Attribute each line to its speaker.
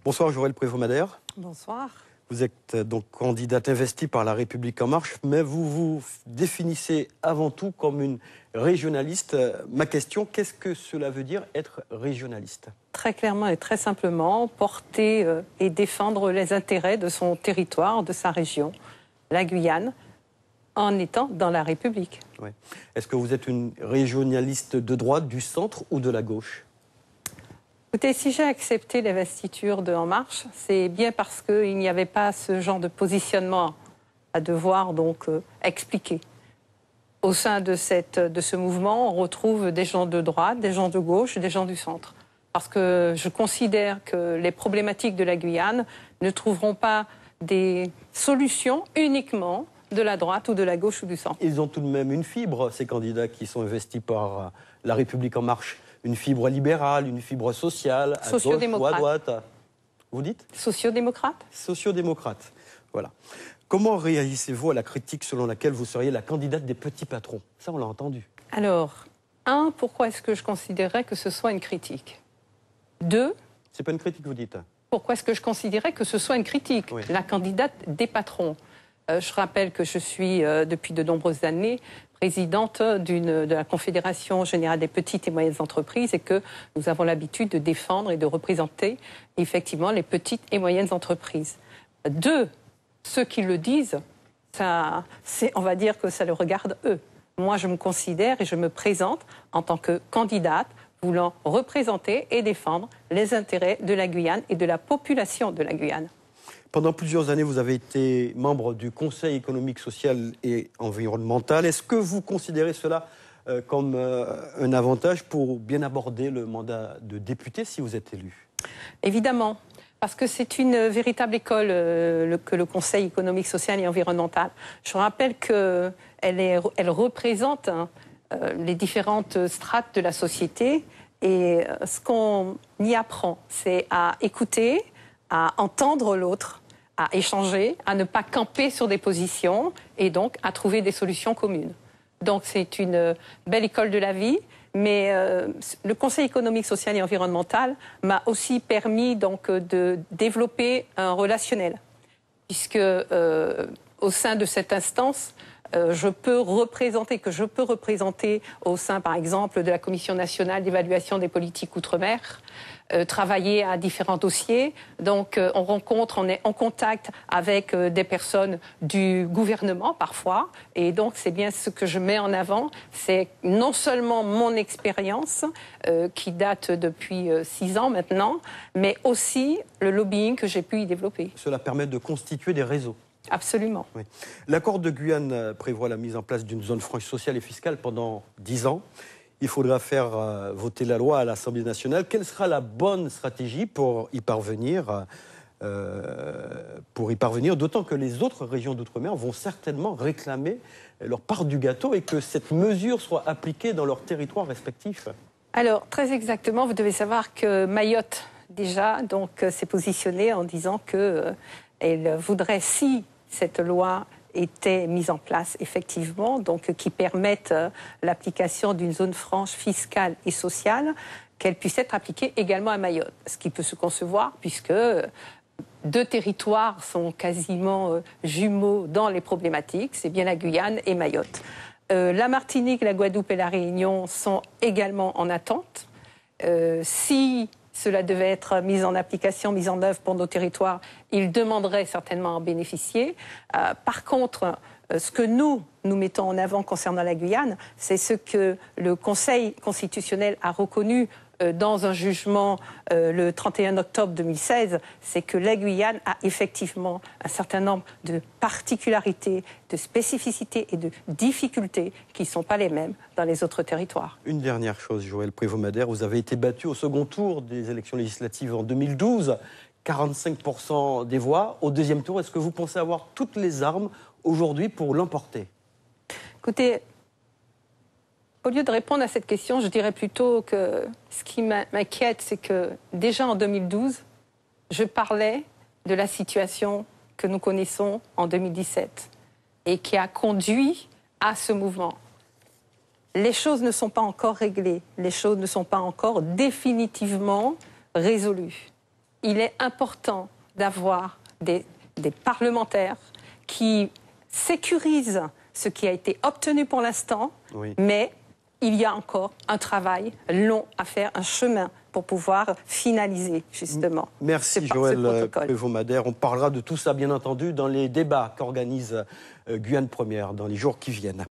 Speaker 1: Bonsoir Joëlle Prévost-Madère.
Speaker 2: Bonsoir.
Speaker 1: Vous êtes donc candidate investie par La République En Marche, mais vous vous définissez avant tout comme une régionaliste. Ma question, qu'est-ce que cela veut dire être régionaliste?
Speaker 2: Très clairement et très simplement, porter et défendre les intérêts de son territoire, de sa région, la Guyane, en étant dans la République.
Speaker 1: Ouais. Est-ce que vous êtes une régionaliste de droite, du centre ou de la gauche?
Speaker 2: Écoutez, si j'ai accepté l'investiture de En Marche, c'est bien parce qu'il n'y avait pas ce genre de positionnement à devoir donc expliquer. Au sein de ce mouvement, on retrouve des gens de droite, des gens de gauche, des gens du centre. Parce que je considère que les problématiques de la Guyane ne trouveront pas des solutions uniquement de la droite ou de la gauche ou du centre.
Speaker 1: Ils ont tout de même une fibre, ces candidats qui sont investis par La République En Marche. Une fibre libérale, une fibre sociale, à gauche ou à droite. Vous dites?
Speaker 2: Sociodémocrate.
Speaker 1: Sociodémocrate, voilà. Comment réagissez-vous à la critique selon laquelle vous seriez la candidate des petits patrons? Ça, on l'a entendu.
Speaker 2: Alors, pourquoi est-ce que je considérais que ce soit une critique? 2,
Speaker 1: c'est pas une critique, vous dites?
Speaker 2: Pourquoi est-ce que je considérais que ce soit une critique? Oui. La candidate des patrons. Je rappelle que je suis, depuis de nombreuses années, présidente de la Confédération Générale des Petites et Moyennes Entreprises et que nous avons l'habitude de défendre et de représenter effectivement les petites et moyennes entreprises. 2, ceux qui le disent, on va dire que ça le regarde eux. Moi, je me considère et je me présente en tant que candidate voulant représenter et défendre les intérêts de la Guyane et de la population de la Guyane.
Speaker 1: Pendant plusieurs années, vous avez été membre du Conseil économique, social et environnemental. Est-ce que vous considérez cela comme un avantage pour bien aborder le mandat de député si vous êtes élu?
Speaker 2: Évidemment, parce que c'est une véritable école que le Conseil économique, social et environnemental. Je rappelle qu'elle représente les différentes strates de la société et ce qu'on y apprend, c'est à écouter, à entendre l'autre, à échanger, à ne pas camper sur des positions et donc à trouver des solutions communes. Donc c'est une belle école de la vie, mais le Conseil économique, social et environnemental m'a aussi permis donc de développer un relationnel, puisque au sein de cette instance, je peux représenter au sein, par exemple, de la Commission nationale d'évaluation des politiques outre-mer, travailler à différents dossiers. Donc, on est en contact avec des personnes du gouvernement, parfois. Et donc, c'est bien ce que je mets en avant. C'est non seulement mon expérience, qui date depuis 6 ans maintenant, mais aussi le lobbying que j'ai pu y développer.
Speaker 1: Cela permet de constituer des réseaux.
Speaker 2: Absolument.
Speaker 1: Oui. L'accord de Guyane prévoit la mise en place d'une zone franche sociale et fiscale pendant 10 ans. Il faudra faire voter la loi à l'Assemblée nationale. Quelle sera la bonne stratégie pour y parvenir, d'autant que les autres régions d'outre-mer vont certainement réclamer leur part du gâteau et que cette mesure soit appliquée dans leurs territoires respectifs? Alors,
Speaker 2: très exactement, vous devez savoir que Mayotte, déjà, s'est positionnée en disant qu'elle voudrait, si cette loi était mise en place, effectivement, donc qui permette l'application d'une zone franche fiscale et sociale, qu'elle puisse être appliquée également à Mayotte. Ce qui peut se concevoir, puisque 2 territoires sont quasiment jumeaux dans les problématiques, c'est bien la Guyane et Mayotte. La Martinique, la Guadeloupe et la Réunion sont également en attente. Si cela devait être mis en application, mis en œuvre pour nos territoires, ils demanderaient certainement à en bénéficier. Par contre, ce que nous mettons en avant concernant la Guyane, c'est ce que le Conseil constitutionnel a reconnu dans un jugement le 31 octobre 2016, c'est que la Guyane a effectivement un certain nombre de particularités, de spécificités et de difficultés qui ne sont pas les mêmes dans les autres territoires.
Speaker 1: Une dernière chose, Joëlle Prévost-Madère, vous avez été battue au second tour des élections législatives en 2012, 45% des voix. Au deuxième tour, est-ce que vous pensez avoir toutes les armes aujourd'hui pour l'emporter?
Speaker 2: Écoutez, au lieu de répondre à cette question, je dirais plutôt que ce qui m'inquiète, c'est que déjà en 2012, je parlais de la situation que nous connaissons en 2017 et qui a conduit à ce mouvement. Les choses ne sont pas encore réglées, les choses ne sont pas encore définitivement résolues. il est important d'avoir des parlementaires qui sécurisent ce qui a été obtenu pour l'instant,
Speaker 1: Oui.
Speaker 2: mais il y a encore un travail long à faire, un chemin pour pouvoir finaliser, justement.
Speaker 1: Merci Joëlle Pevaud-Madère. On parlera de tout ça, bien entendu, dans les débats qu'organise Guyane Première dans les jours qui viennent.